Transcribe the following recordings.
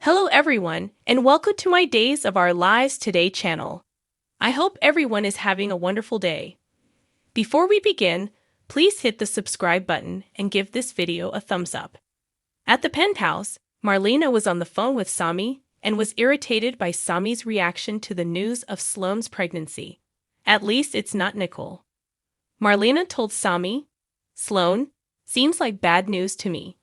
Hello everyone, and welcome to my Days of Our Lives Today channel. I hope everyone is having a wonderful day. Before we begin, please hit the subscribe button and give this video a thumbs up. At the penthouse, Marlena was on the phone with Sami and was irritated by Sami's reaction to the news of Sloane's pregnancy. At least it's not Nicole. Marlena told Sami, "Sloane, seems like bad news to me."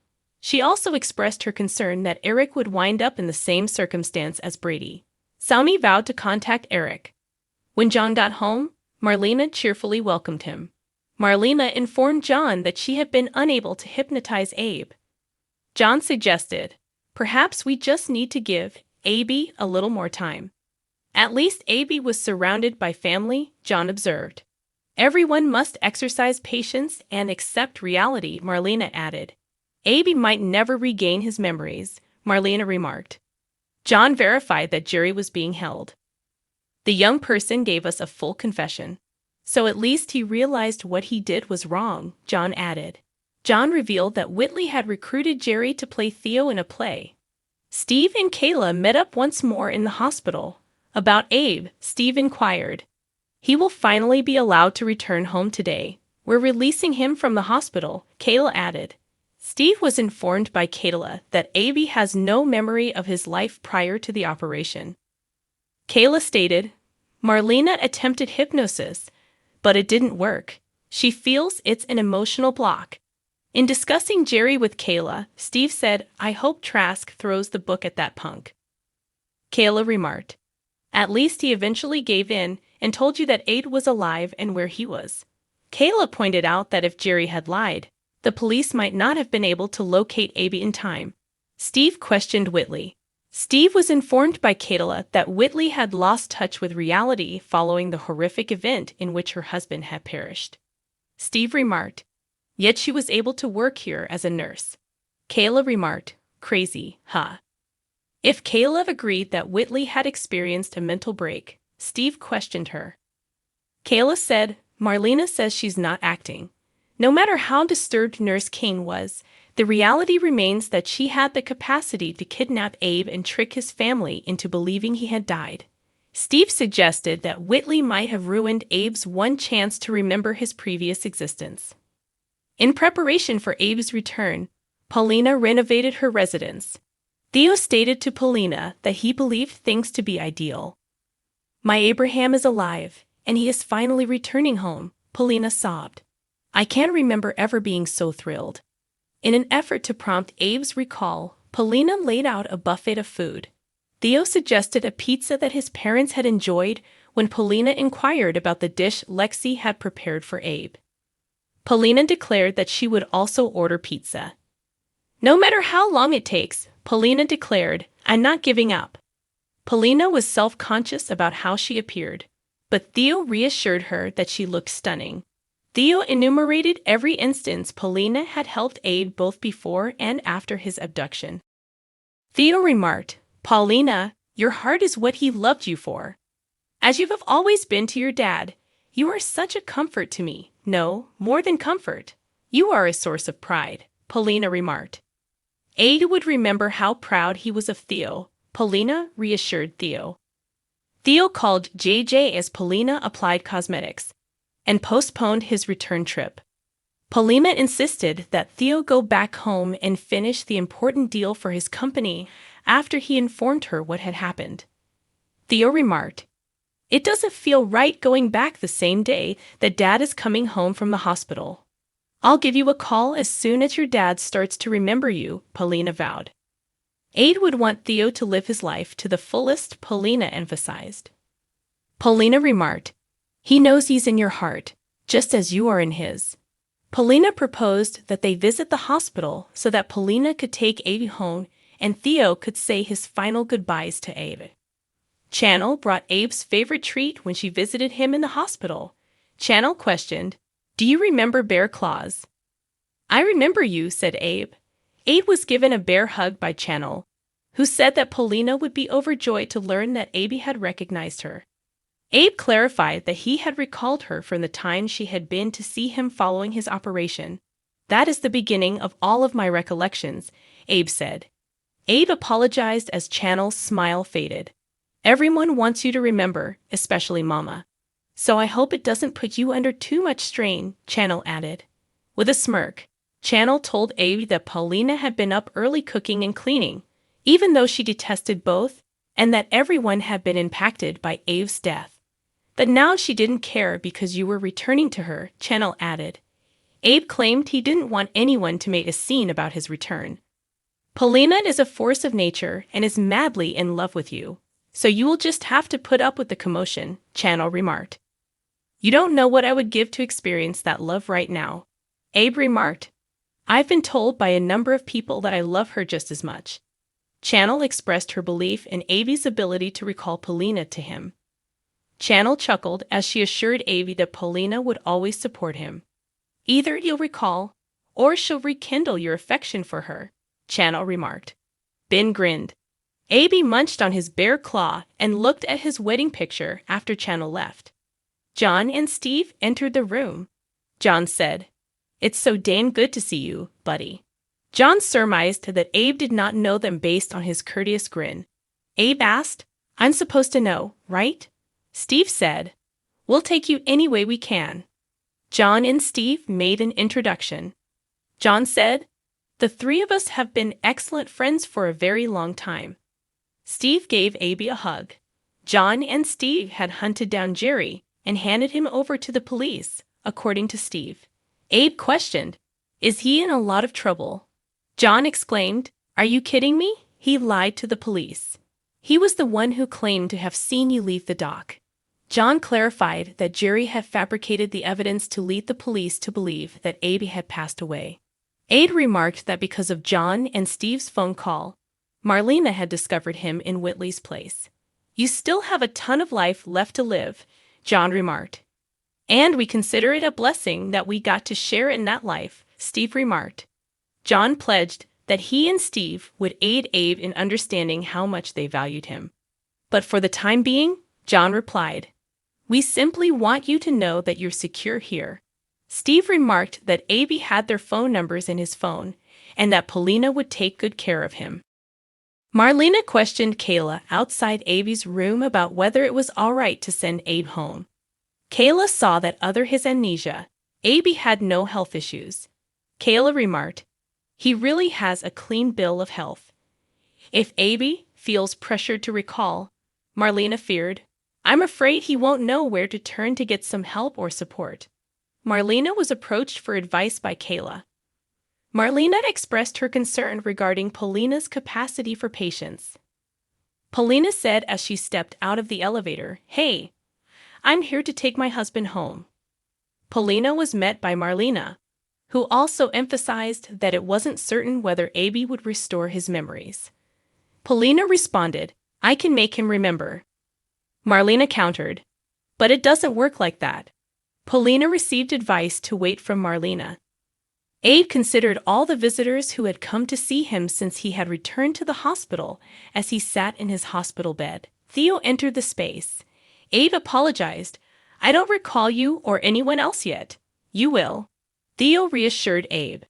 She also expressed her concern that Eric would wind up in the same circumstance as Brady. Sami vowed to contact Eric. When John got home, Marlena cheerfully welcomed him. Marlena informed John that she had been unable to hypnotize Abe. John suggested, "Perhaps we just need to give Abe a little more time." "At least Abe was surrounded by family," John observed. "Everyone must exercise patience and accept reality," Marlena added. "Abe might never regain his memories," Marlena remarked. John verified that Jerry was being held. "The young person gave us a full confession. So at least he realized what he did was wrong," John added. John revealed that Whitley had recruited Jerry to play Theo in a play. Steve and Kayla met up once more in the hospital. About Abe, Steve inquired. "He will finally be allowed to return home today. We're releasing him from the hospital," Kayla added. Steve was informed by Kayla that Abe has no memory of his life prior to the operation. Kayla stated, "Marlena attempted hypnosis, but it didn't work. She feels it's an emotional block." In discussing Jerry with Kayla, Steve said, "I hope Trask throws the book at that punk." Kayla remarked, "At least he eventually gave in and told you that Abe was alive and where he was." Kayla pointed out that if Jerry had lied, the police might not have been able to locate Abe in time. Steve questioned Whitley. Steve was informed by Kayla that Whitley had lost touch with reality following the horrific event in which her husband had perished. Steve remarked, "Yet she was able to work here as a nurse." Kayla remarked, "Crazy, huh?" If Kayla agreed that Whitley had experienced a mental break, Steve questioned her. Kayla said, "Marlena says she's not acting. No matter how disturbed Nurse Kane was, the reality remains that she had the capacity to kidnap Abe and trick his family into believing he had died." Steve suggested that Whitley might have ruined Abe's one chance to remember his previous existence. In preparation for Abe's return, Paulina renovated her residence. Theo stated to Paulina that he believed things to be ideal. "My Abraham is alive, and he is finally returning home," Paulina sobbed. "I can't remember ever being so thrilled." In an effort to prompt Abe's recall, Paulina laid out a buffet of food. Theo suggested a pizza that his parents had enjoyed when Paulina inquired about the dish Lexi had prepared for Abe. Paulina declared that she would also order pizza. "No matter how long it takes," Paulina declared, "I'm not giving up." Paulina was self-conscious about how she appeared, but Theo reassured her that she looked stunning. Theo enumerated every instance Paulina had helped Abe both before and after his abduction. Theo remarked, "Paulina, your heart is what he loved you for. As you have always been to your dad, you are such a comfort to me. No, more than comfort. You are a source of pride," Paulina remarked. Abe would remember how proud he was of Theo, Paulina reassured Theo. Theo called JJ as Paulina applied cosmetics and postponed his return trip. Paulina insisted that Theo go back home and finish the important deal for his company after he informed her what had happened. Theo remarked, "It doesn't feel right going back the same day that Dad is coming home from the hospital." "I'll give you a call as soon as your dad starts to remember you," Paulina vowed. Abe would want Theo to live his life to the fullest, Paulina emphasized. Paulina remarked, "He knows he's in your heart, just as you are in his." Paulina proposed that they visit the hospital so that Paulina could take Abe home and Theo could say his final goodbyes to Abe. Channel brought Abe's favorite treat when she visited him in the hospital. Channel questioned, "Do you remember Bear Claws?" "I remember you," said Abe. Abe was given a bear hug by Channel, who said that Paulina would be overjoyed to learn that Abe had recognized her. Abe clarified that he had recalled her from the time she had been to see him following his operation. "That is the beginning of all of my recollections," Abe said. Abe apologized as Channel's smile faded. Everyone wants you to remember, especially Mama. So I hope it doesn't put you under too much strain, Channel added. With a smirk, Channel told Abe that Paulina had been up early cooking and cleaning, even though she detested both, and that everyone had been impacted by Abe's death. But now she didn't care because you were returning to her, Channel added. Abe claimed he didn't want anyone to make a scene about his return. Paulina is a force of nature and is madly in love with you, so you will just have to put up with the commotion, Channel remarked. You don't know what I would give to experience that love right now, Abe remarked. I've been told by a number of people that I love her just as much. Channel expressed her belief in Abe's ability to recall Paulina to him. Channel chuckled as she assured Abe that Paulina would always support him. Either you'll recall, or she'll rekindle your affection for her, Channel remarked. Ben grinned. Abe munched on his bare claw and looked at his wedding picture after Channel left. John and Steve entered the room. John said, "It's so dang good to see you, buddy." John surmised that Abe did not know them based on his courteous grin. Abe asked, "I'm supposed to know, right?" Steve said, "We'll take you any way we can." John and Steve made an introduction. John said, "The three of us have been excellent friends for a very long time." Steve gave Abe a hug. John and Steve had hunted down Jerry and handed him over to the police, according to Steve. Abe questioned, "Is he in a lot of trouble?" John exclaimed, "Are you kidding me? He lied to the police. He was the one who claimed to have seen you leave the dock." John clarified that Jerry had fabricated the evidence to lead the police to believe that Abe had passed away. Abe remarked that because of John and Steve's phone call, Marlena had discovered him in Whitley's place. "You still have a ton of life left to live," John remarked. "And we consider it a blessing that we got to share in that life," Steve remarked. John pledged that he and Steve would aid Abe in understanding how much they valued him. "But for the time being," John replied, "we simply want you to know that you're secure here." Steve remarked that Abe had their phone numbers in his phone and that Paulina would take good care of him. Marlena questioned Kayla outside Abe's room about whether it was all right to send Abe home. Kayla saw that other his amnesia, Abe had no health issues. Kayla remarked, "He really has a clean bill of health." If Abe feels pressured to recall, Marlena feared, "I'm afraid he won't know where to turn to get some help or support." Marlena was approached for advice by Kayla. Marlena expressed her concern regarding Paulina's capacity for patience. Paulina said as she stepped out of the elevator, "Hey, I'm here to take my husband home." Paulina was met by Marlena, who also emphasized that it wasn't certain whether Abe would restore his memories. Paulina responded, "I can make him remember." Marlena countered, "But it doesn't work like that." Paulina received advice to wait from Marlena. Abe considered all the visitors who had come to see him since he had returned to the hospital as he sat in his hospital bed. Theo entered the space. Abe apologized. "I don't recall you or anyone else yet." "You will." Theo reassured Abe.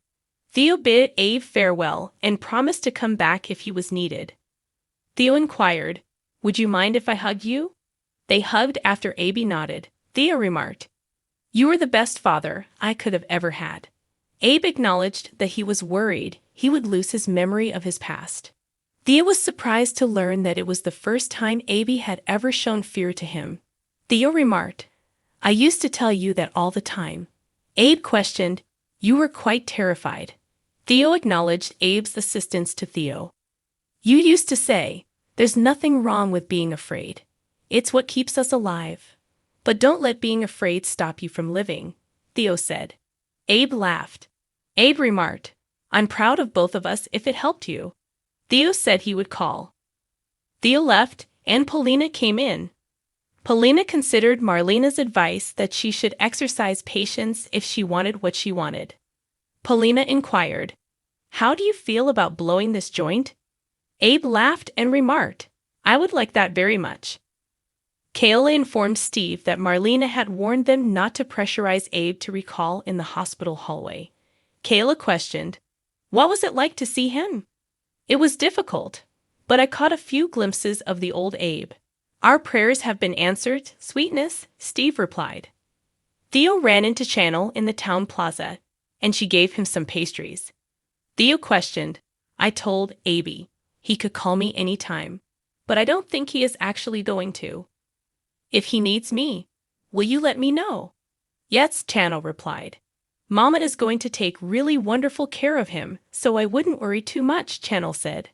Theo bid Abe farewell and promised to come back if he was needed. Theo inquired, "Would you mind if I hugged you?" They hugged after Abe nodded. Theo remarked, "You were the best father I could have ever had." Abe acknowledged that he was worried he would lose his memory of his past. Theo was surprised to learn that it was the first time Abe had ever shown fear to him. Theo remarked, "I used to tell you that all the time." Abe questioned, "You were quite terrified." Theo acknowledged Abe's assistance to Theo. "You used to say, there's nothing wrong with being afraid. It's what keeps us alive. But don't let being afraid stop you from living," Theo said. Abe laughed. Abe remarked, "I'm proud of both of us if it helped you." Theo said he would call. Theo left, and Paulina came in. Paulina considered Marlena's advice that she should exercise patience if she wanted what she wanted. Paulina inquired, "How do you feel about blowing this joint?" Abe laughed and remarked, "I would like that very much." Kayla informed Steve that Marlena had warned them not to pressurize Abe to recall in the hospital hallway. Kayla questioned, "What was it like to see him?" It was difficult, but I caught a few glimpses of the old Abe. Our prayers have been answered, sweetness, Steve replied. Theo ran into Channel in the town plaza, and she gave him some pastries. Theo questioned. I told Abe he could call me any time, but I don't think he is actually going to. If he needs me, will you let me know? Yes, Channel replied. Mama is going to take really wonderful care of him, so I wouldn't worry too much, Channel said.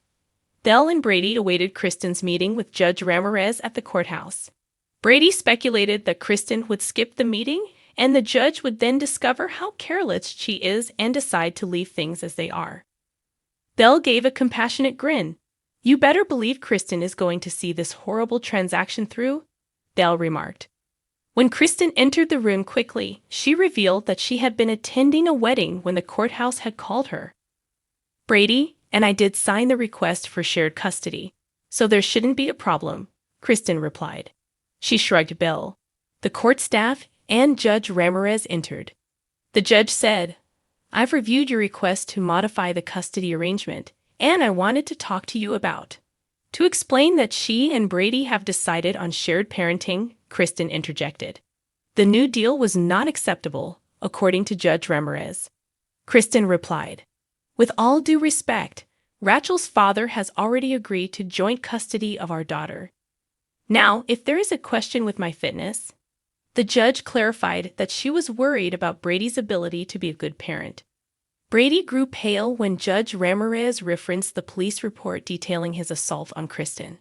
Belle and Brady awaited Kristen's meeting with Judge Ramirez at the courthouse. Brady speculated that Kristen would skip the meeting, and the judge would then discover how careless she is and decide to leave things as they are. Belle gave a compassionate grin. You better believe Kristen is going to see this horrible transaction through, Belle remarked. When Kristen entered the room quickly, she revealed that she had been attending a wedding when the courthouse had called her. Brady and I did sign the request for shared custody, so there shouldn't be a problem, Kristen replied. She shrugged Belle. The court staff and Judge Ramirez entered. The judge said, I've reviewed your request to modify the custody arrangement, and I wanted to talk to you about. To explain that she and Brady have decided on shared parenting, Kristen interjected. The new deal was not acceptable, according to Judge Ramirez. Kristen replied, with all due respect, Rachel's father has already agreed to joint custody of our daughter. Now, if there is a question with my fitness, the judge clarified that she was worried about Brady's ability to be a good parent. Brady grew pale when Judge Ramirez referenced the police report detailing his assault on Kristen.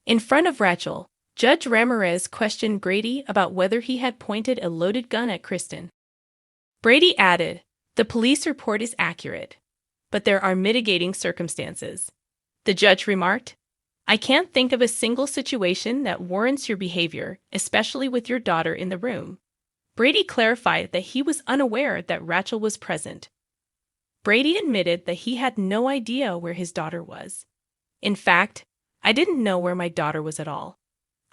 In front of Rachel, Judge Ramirez questioned Brady about whether he had pointed a loaded gun at Kristen. Brady added, the police report is accurate, but there are mitigating circumstances. The judge remarked, I can't think of a single situation that warrants your behavior, especially with your daughter in the room. Brady clarified that he was unaware that Rachel was present. Brady admitted that he had no idea where his daughter was. In fact, I didn't know where my daughter was at all.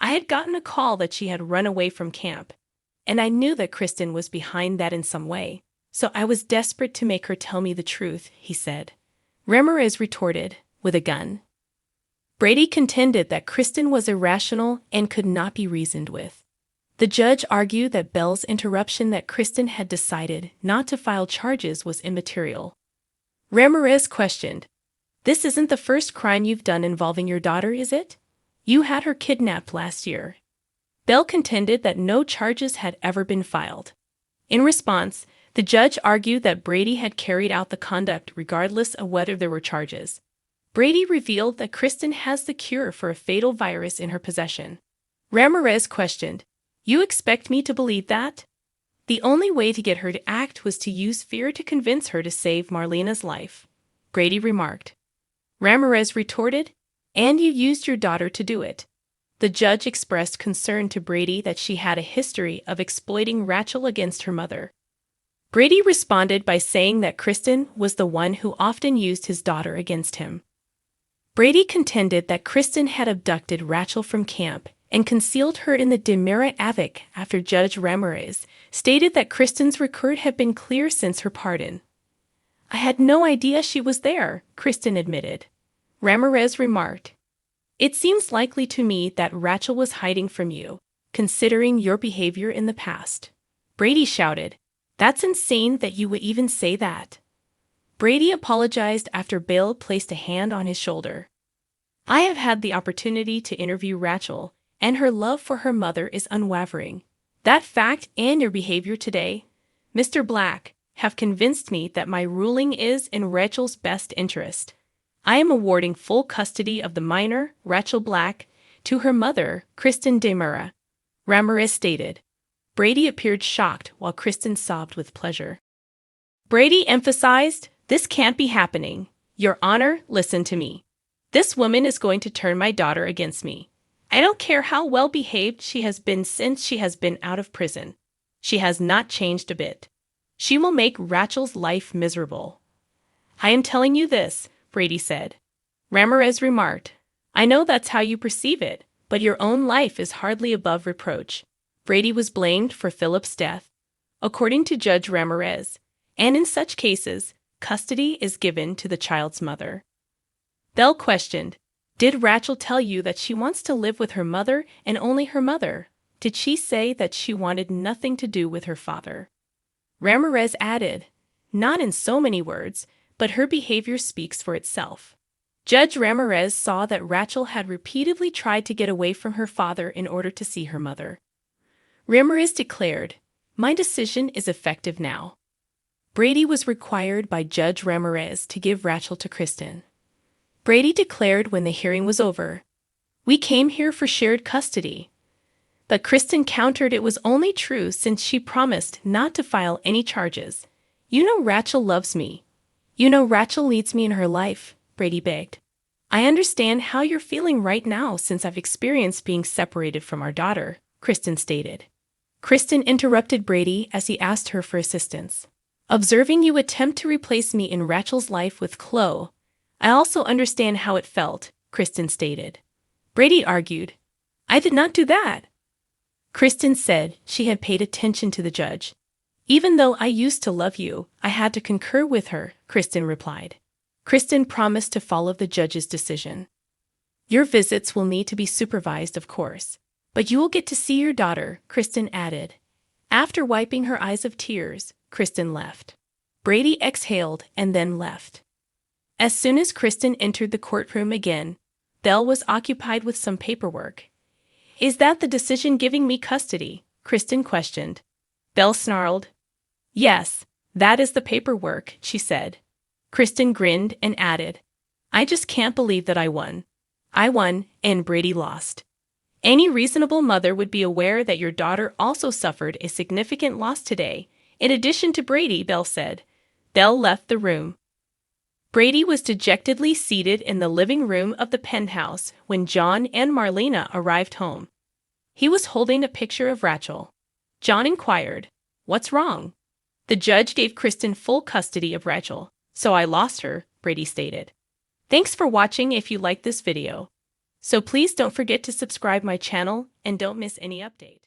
I had gotten a call that she had run away from camp, and I knew that Kristen was behind that in some way, so I was desperate to make her tell me the truth, he said. Ramirez retorted, with a gun. Brady contended that Kristen was irrational and could not be reasoned with. The judge argued that Belle's interruption that Kristen had decided not to file charges was immaterial. Ramirez questioned, this isn't the first crime you've done involving your daughter, is it? You had her kidnapped last year. Belle contended that no charges had ever been filed. In response, the judge argued that Brady had carried out the conduct regardless of whether there were charges. Brady revealed that Kristen has the cure for a fatal virus in her possession. Ramirez questioned, you expect me to believe that? The only way to get her to act was to use fear to convince her to save Marlena's life, Brady remarked. Ramirez retorted, and you used your daughter to do it. The judge expressed concern to Brady that she had a history of exploiting Rachel against her mother. Brady responded by saying that Kristen was the one who often used his daughter against him. Brady contended that Kristen had abducted Rachel from camp and concealed her in the Demira Avic after Judge Ramirez stated that Kristen's record had been clear since her pardon. I had no idea she was there, Kristen admitted. Ramirez remarked, it seems likely to me that Rachel was hiding from you, considering your behavior in the past. Brady shouted, that's insane that you would even say that. Brady apologized after Belle placed a hand on his shoulder. I have had the opportunity to interview Rachel, and her love for her mother is unwavering. That fact and your behavior today, Mr. Black, have convinced me that my ruling is in Rachel's best interest. I am awarding full custody of the minor, Rachel Black, to her mother, Kristen Demira, Ramirez stated. Brady appeared shocked while Kristen sobbed with pleasure. Brady emphasized, this can't be happening. Your Honor, listen to me. This woman is going to turn my daughter against me. I don't care how well behaved she has been since she has been out of prison. She has not changed a bit. She will make Rachel's life miserable. I am telling you this, Brady said. Ramirez remarked, I know that's how you perceive it, but your own life is hardly above reproach. Brady was blamed for Philip's death, according to Judge Ramirez, and in such cases, custody is given to the child's mother. Belle questioned. Did Rachel tell you that she wants to live with her mother and only her mother? Did she say that she wanted nothing to do with her father? Ramirez added, not in so many words, but her behavior speaks for itself. Judge Ramirez saw that Rachel had repeatedly tried to get away from her father in order to see her mother. Ramirez declared, my decision is effective now. Brady was required by Judge Ramirez to give Rachel to Kristen. Brady declared when the hearing was over, we came here for shared custody. But Kristen countered it was only true since she promised not to file any charges. You know Rachel loves me. You know Rachel leads me in her life, Brady begged. I understand how you're feeling right now since I've experienced being separated from our daughter, Kristen stated. Kristen interrupted Brady as he asked her for assistance. Observing you attempt to replace me in Rachel's life with Chloe, I also understand how it felt, Kristen stated. Brady argued, I did not do that. Kristen said she had paid attention to the judge. Even though I used to love you, I had to concur with her, Kristen replied. Kristen promised to follow the judge's decision. Your visits will need to be supervised, of course, but you will get to see your daughter, Kristen added. After wiping her eyes of tears, Kristen left. Brady exhaled and then left. As soon as Kristen entered the courtroom again, Belle was occupied with some paperwork. Is that the decision giving me custody? Kristen questioned. Belle snarled. Yes, that is the paperwork, she said. Kristen grinned and added, I just can't believe that I won. I won, and Brady lost. Any reasonable mother would be aware that your daughter also suffered a significant loss today, in addition to Brady, Belle said. Belle left the room. Brady was dejectedly seated in the living room of the penthouse when John and Marlena arrived home. He was holding a picture of Rachel. John inquired, What's wrong? The judge gave Kristen full custody of Rachel, so I lost her, Brady stated. Thanks for watching if you liked this video. So please don't forget to subscribe my channel and don't miss any update.